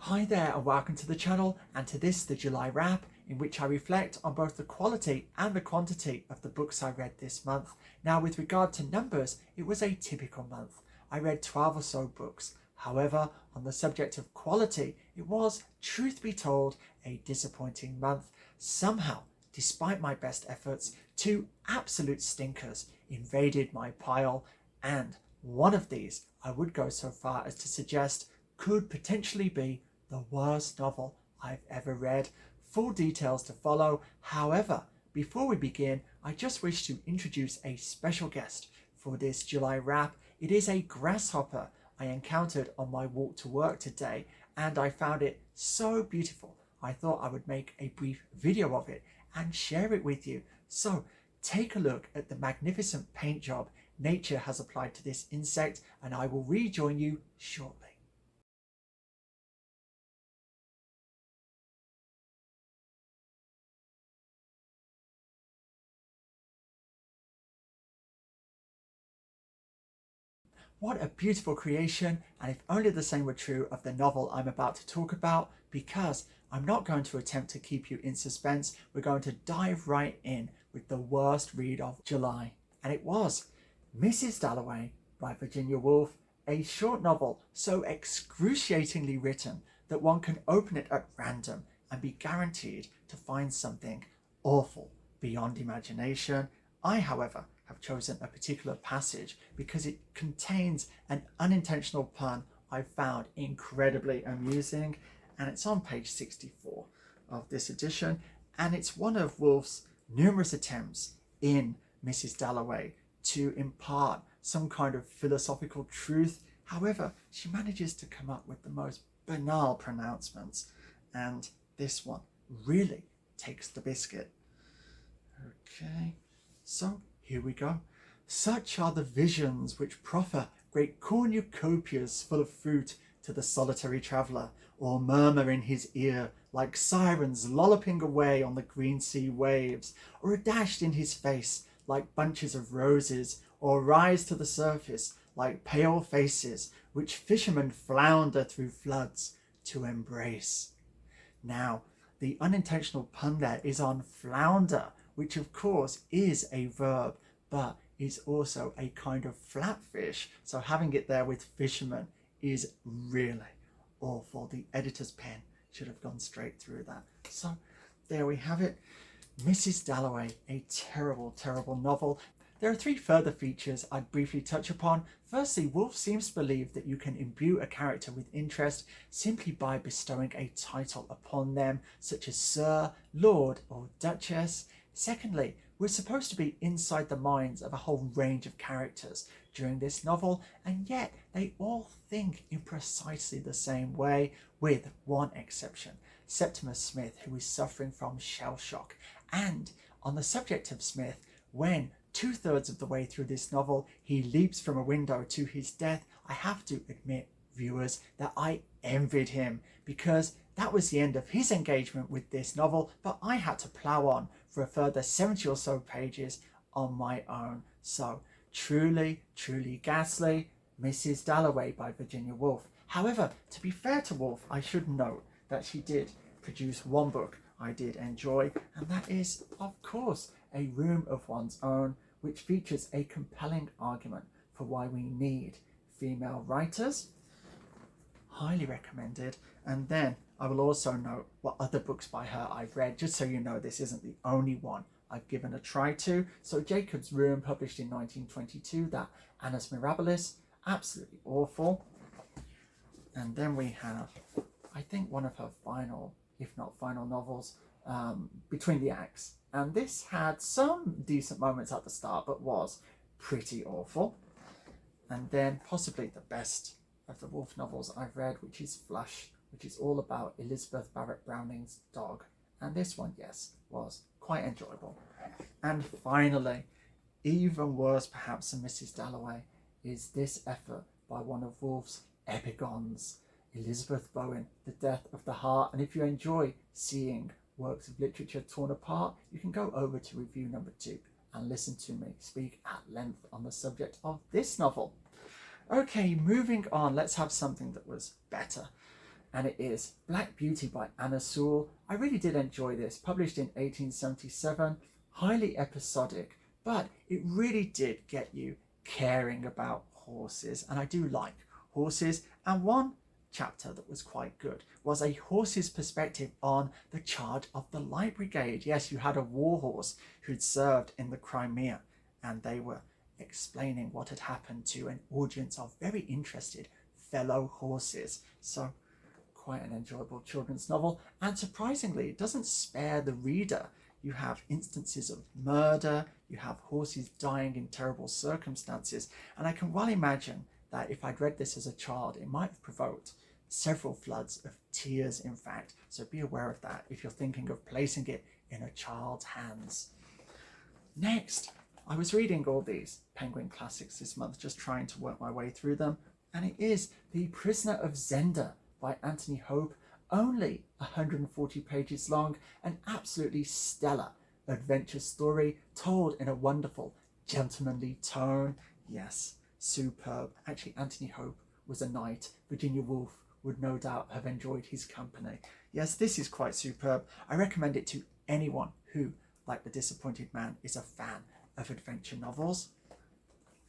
Hi there and welcome to the channel and to this, the July wrap, in which I reflect on both the quality and the quantity of the books I read this month. Now with regard to numbers, it was a typical month. I read 12 or so books. However, on the subject of quality, it was, truth be told, a disappointing month. Somehow, despite my best efforts, two absolute stinkers invaded my pile, and one of these I would go so far as to suggest could potentially be the worst novel I've ever read. Full details to follow. However, before we begin, I just wish to introduce a special guest for this July wrap. It is a grasshopper I encountered on my walk to work today, and I found it so beautiful I thought I would make a brief video of it and share it with you. So take a look at the magnificent paint job nature has applied to this insect, and I will rejoin you shortly. What a beautiful creation, and if only the same were true of the novel I'm about to talk about, because I'm not going to attempt to keep you in suspense. We're going to dive right in with the worst read of July, and it was Mrs. Dalloway by Virginia Woolf, a short novel so excruciatingly written that one can open it at random and be guaranteed to find something awful beyond imagination. I, however, have chosen a particular passage because it contains an unintentional pun I found incredibly amusing, and it's on page 64 of this edition, and it's one of Woolf's numerous attempts in Mrs. Dalloway to impart some kind of philosophical truth. However, she manages to come up with the most banal pronouncements, and this one really takes the biscuit. Okay, so here we go. Such are the visions which proffer great cornucopias full of fruit to the solitary traveller, or murmur in his ear like sirens lolloping away on the green sea waves, or are dashed in his face like bunches of roses, or rise to the surface like pale faces which fishermen flounder through floods to embrace. Now, the unintentional pun there is on flounder, which of course is a verb, but is also a kind of flatfish. So having it there with fisherman is really awful. The editor's pen should have gone straight through that. So there we have it. Mrs. Dalloway, a terrible, terrible novel. There are three further features I'd briefly touch upon. Firstly, Woolf seems to believe that you can imbue a character with interest simply by bestowing a title upon them, such as Sir, Lord, or Duchess. Secondly, we're supposed to be inside the minds of a whole range of characters during this novel, and yet they all think in precisely the same way, with one exception, Septimus Smith, who is suffering from shell shock. And on the subject of Smith, when 2/3 of the way through this novel he leaps from a window to his death, I have to admit, viewers, that I envied him, because that was the end of his engagement with this novel, but I had to plough on for a further 70 or so pages on my own. So truly, truly ghastly, Mrs. Dalloway by Virginia Woolf. However, to be fair to Woolf, I should note that she did produce one book I did enjoy, and that is, of course, A Room of One's Own, which features a compelling argument for why we need female writers. Highly recommended. And then I will also note what other books by her I've read, just so you know this isn't the only one I've given a try to. So Jacob's Room, published in 1922, that Annus Mirabilis, absolutely awful. And then we have, I think, one of her final, if not final novels, Between the Acts. And this had some decent moments at the start, but was pretty awful. And then possibly the best of the Woolf novels I've read, which is Flush, which is all about Elizabeth Barrett Browning's dog. And this one, yes, was quite enjoyable. And finally, even worse perhaps than Mrs. Dalloway, is this effort by one of Woolf's epigons, Elizabeth Bowen, The Death of the Heart. And if you enjoy seeing works of literature torn apart, you can go over to review number 2 and listen to me speak at length on the subject of this novel. Okay, moving on, let's have something that was better. and it is Black Beauty by Anna Sewell. I really did enjoy this, published in 1877, highly episodic, but it really did get you caring about horses, and I do like horses. And one chapter that was quite good was a horse's perspective on the charge of the Light Brigade. Yes, you had a war horse who'd served in the Crimea, and they were explaining what had happened to an audience of very interested fellow horses. So quite an enjoyable children's novel, and surprisingly it doesn't spare the reader. You have instances of murder, you have horses dying in terrible circumstances, and I can well imagine that if I'd read this as a child, it might have provoked several floods of tears, in fact. So be aware of that if you're thinking of placing it in a child's hands. Next, I was reading all these Penguin classics this month, just trying to work my way through them, and it is The Prisoner of Zenda by Anthony Hope, only 140 pages long, an absolutely stellar adventure story told in a wonderful gentlemanly tone. Yes, superb. Actually, Anthony Hope was a knight. Virginia Woolf would no doubt have enjoyed his company. Yes, this is quite superb. I recommend it to anyone who, like The Disappointed Man, is a fan of adventure novels.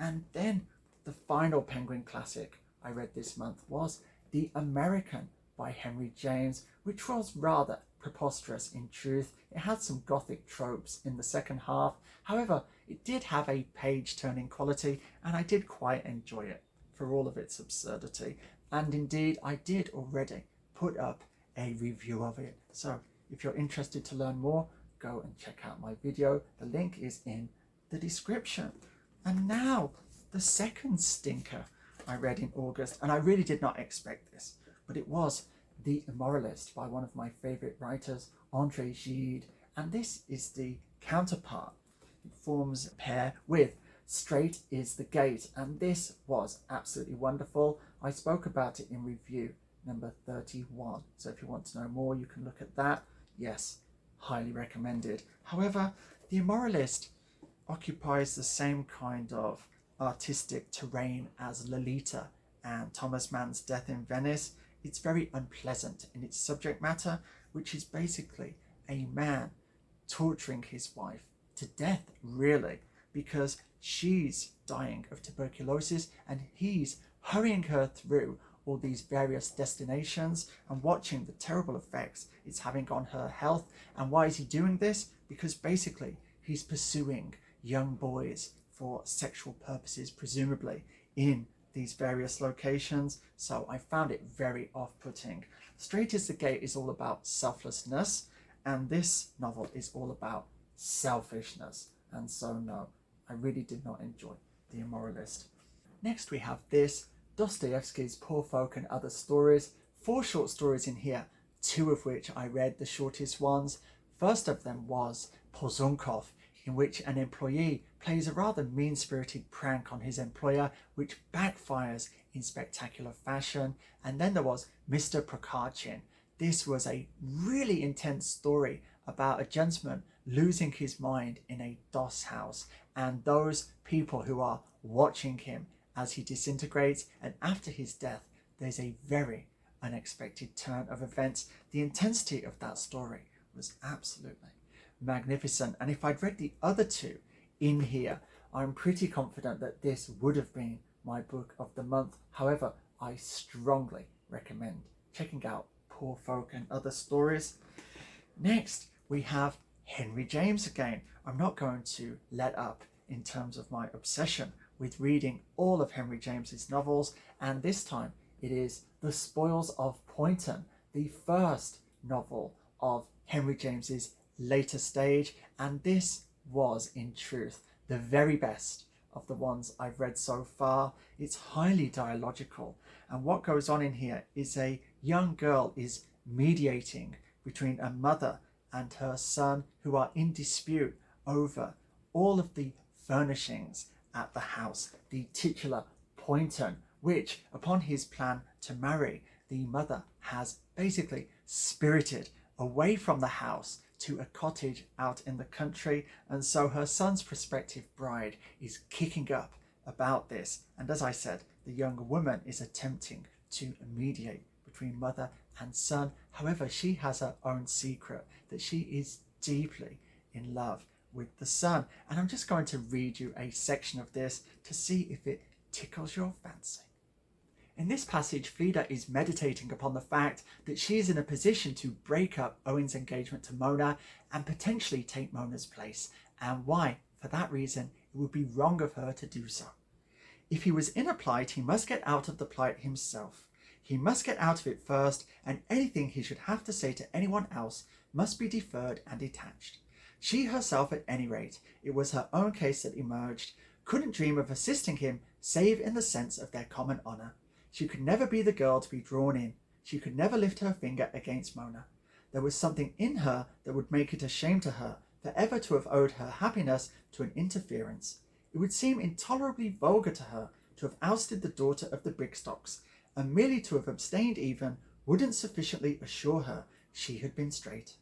And then the final Penguin classic I read this month was The American by Henry James, which was rather preposterous in truth. It had some gothic tropes in the second half. However, it did have a page-turning quality, and I did quite enjoy it for all of its absurdity. And indeed, I did already put up a review of it. So if you're interested to learn more, go and check out my video. The link is in the description. And now, the second stinker I read in August, and I really did not expect this, but it was The Immoralist by one of my favourite writers, Gide, and this is the counterpart. It forms a pair with Straight is the Gate, and this was absolutely wonderful. I spoke about it in review number 31, so if you want to know more, you can look at that. Yes, highly recommended. However, The Immoralist occupies the same kind of artistic terrain as Lolita and Thomas Mann's Death in Venice. It's very unpleasant in its subject matter, which is basically a man torturing his wife to death, really, because she's dying of tuberculosis and he's hurrying her through all these various destinations and watching the terrible effects it's having on her health. And why is he doing this? Because basically he's pursuing young boys for sexual purposes, presumably in these various locations. So I found it very off-putting. Straight is the Gate is all about selflessness, and this novel is all about selfishness. And so no, I really did not enjoy The Immoralist. Next we have this, Dostoevsky's Poor Folk and Other Stories. 4 short stories in here, 2 of which I read, the shortest ones. First of them was Pozunkov, in which an employee plays a rather mean-spirited prank on his employer, which backfires in spectacular fashion. And then there was Mr. Prokharchin. This was a really intense story about a gentleman losing his mind in a doss house, and those people who are watching him as he disintegrates, and after his death there's a very unexpected turn of events. The intensity of that story was absolutely magnificent, and if I'd read the other 2 in here, I'm pretty confident that this would have been my book of the month. However, I strongly recommend checking out Poor Folk and Other Stories. Next we have Henry James again. I'm not going to let up in terms of my obsession with reading all of Henry James's novels, and this time it is The Spoils of Poynton, the first novel of Henry James's later stage, and this was in truth the very best of the ones I've read so far. It's highly dialogical, and what goes on in here is a young girl is mediating between a mother and her son who are in dispute over all of the furnishings at the house, the titular Poynton, which upon his plan to marry, the mother has basically spirited away from the house to a cottage out in the country, and so her son's prospective bride is kicking up about this, and as I said, the young woman is attempting to mediate between mother and son. However, she has her own secret that she is deeply in love with the son. And I'm just going to read you a section of this to see if it tickles your fancy. In this passage, Fyodor is meditating upon the fact that she is in a position to break up Owen's engagement to Mona and potentially take Mona's place, and why, for that reason, it would be wrong of her to do so. If he was in a plight, he must get out of the plight himself. He must get out of it first, and anything he should have to say to anyone else must be deferred and detached. She herself, at any rate, it was her own case that emerged, couldn't dream of assisting him save in the sense of their common honour. She could never be the girl to be drawn in. She could never lift her finger against Mona. There was something in her that would make it a shame to her for ever to have owed her happiness to an interference. It would seem intolerably vulgar to her to have ousted the daughter of the Brigstocks, and merely to have abstained even wouldn't sufficiently assure her she had been straight.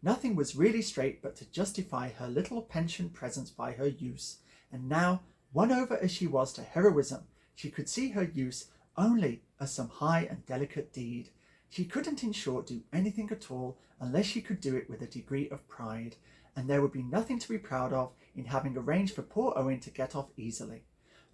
Nothing was really straight but to justify her little pensioned presence by her use, and now, won over as she was to heroism, she could see her use only as some high and delicate deed. She couldn't, in short, do anything at all unless she could do it with a degree of pride, and there would be nothing to be proud of in having arranged for poor Owen to get off easily.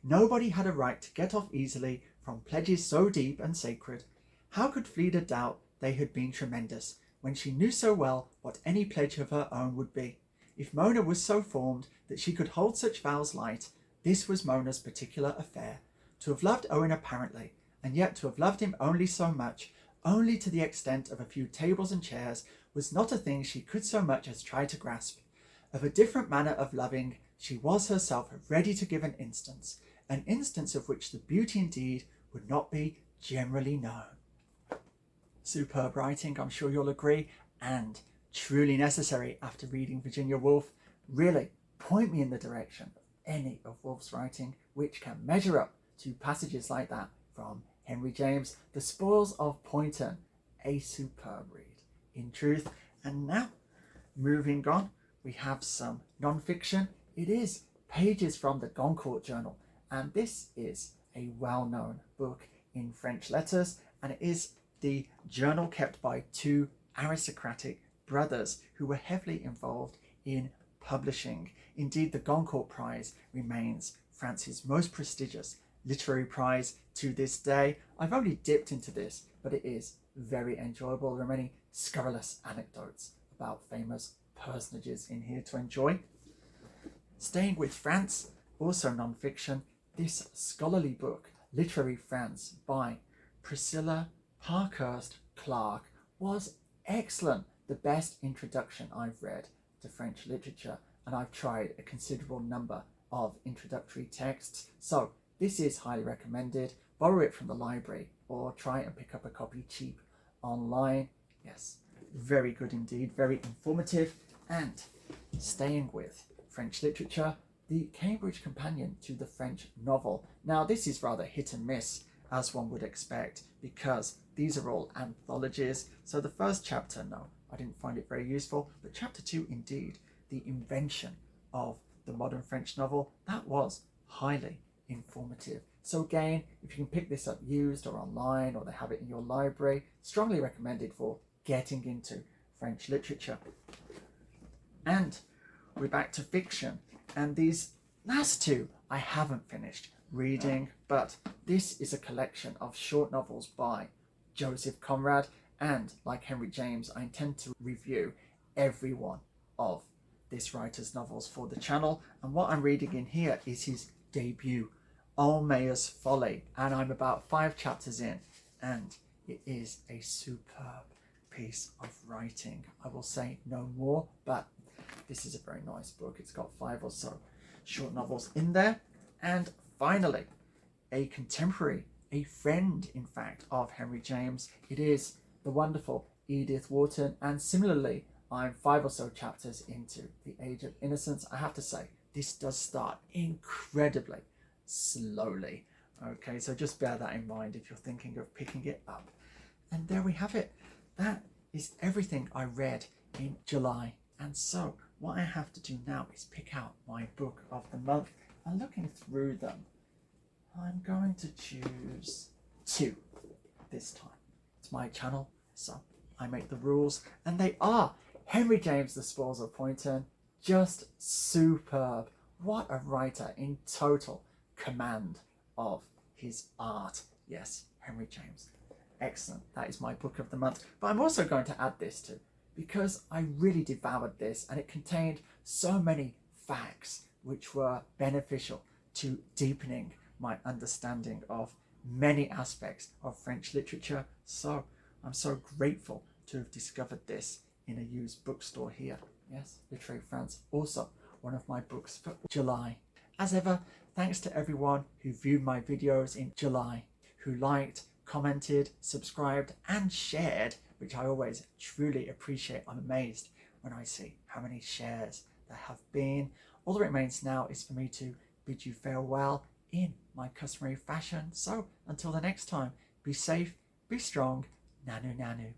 Nobody had a right to get off easily from pledges so deep and sacred. How could Fyodor doubt they had been tremendous, when she knew so well what any pledge of her own would be? If Mona was so formed that she could hold such vows light, this was Mona's particular affair. To have loved Owen apparently, and yet to have loved him only so much, only to the extent of a few tables and chairs, was not a thing she could so much as try to grasp. Of a different manner of loving, she was herself ready to give an instance of which the beauty indeed would not be generally known. Superb writing, I'm sure you'll agree, and truly necessary after reading Virginia Woolf. Really point me in the direction of any of Woolf's writing which can measure up to passages like that from Henry James. The Spoils of Poynton, a superb read in truth. And now, moving on, we have some non-fiction. It is pages from the Goncourt journal, and this is a well-known book in French letters, and it is the journal kept by two aristocratic brothers who were heavily involved in publishing. Indeed, the Goncourt Prize remains France's most prestigious literary prize to this day. I've only dipped into this, but it is very enjoyable. There are many scurrilous anecdotes about famous personages in here to enjoy. Staying with France, also non-fiction, this scholarly book, Literary France by Priscilla Parkhurst Clark, was excellent. The best introduction I've read to French literature, and I've tried a considerable number of introductory texts, so this is highly recommended. Borrow it from the library or try and pick up a copy cheap online. Yes, very good indeed, very informative. And staying with French literature, the Cambridge Companion to the French Novel. Now, this is rather hit and miss, as one would expect, because these are all anthologies. So the first chapter, no, I didn't find it very useful, but chapter 2, indeed, the invention of the modern French novel, that was highly informative. So again, if you can pick this up used or online, or they have it in your library, strongly recommended for getting into French literature. And we're back to fiction, and these last two I haven't finished reading, but this is a collection of short novels by Joseph Conrad, and like Henry James, I intend to review every one of this writer's novels for the channel, and what I'm reading in here is his debut, Almayer's Folly, and I'm about 5 chapters in, and it is a superb piece of writing. I will say no more, but this is a very nice book. It's got 5 or so short novels in there. And finally, a contemporary, a friend, in fact, of Henry James. It is the wonderful Edith Wharton, and similarly, I'm 5 or so chapters into The Age of Innocence. I have to say, this does start incredibly slowly. Okay, so just bear that in mind if you're thinking of picking it up. And there we have it. That is everything I read in July. And so what I have to do now is pick out my book of the month. And looking through them, I'm going to choose 2 this time. It's my channel, so I make the rules, and they are Henry James, The Spoils of Poynton, just superb. What a writer, in total command of his art. Yes, Henry James. Excellent. That is my book of the month. But I'm also going to add this too, because I really devoured this, and it contained so many facts which were beneficial to deepening my understanding of many aspects of French literature. So I'm so grateful to have discovered this in a used bookstore here. Yes, Literary France, also one of my books for July. As ever, thanks to everyone who viewed my videos in July, who liked, commented, subscribed and shared, which I always truly appreciate. I'm amazed when I see how many shares there have been. All that remains now is for me to bid you farewell in my customary fashion. So until the next time, be safe, be strong, nanu nanu.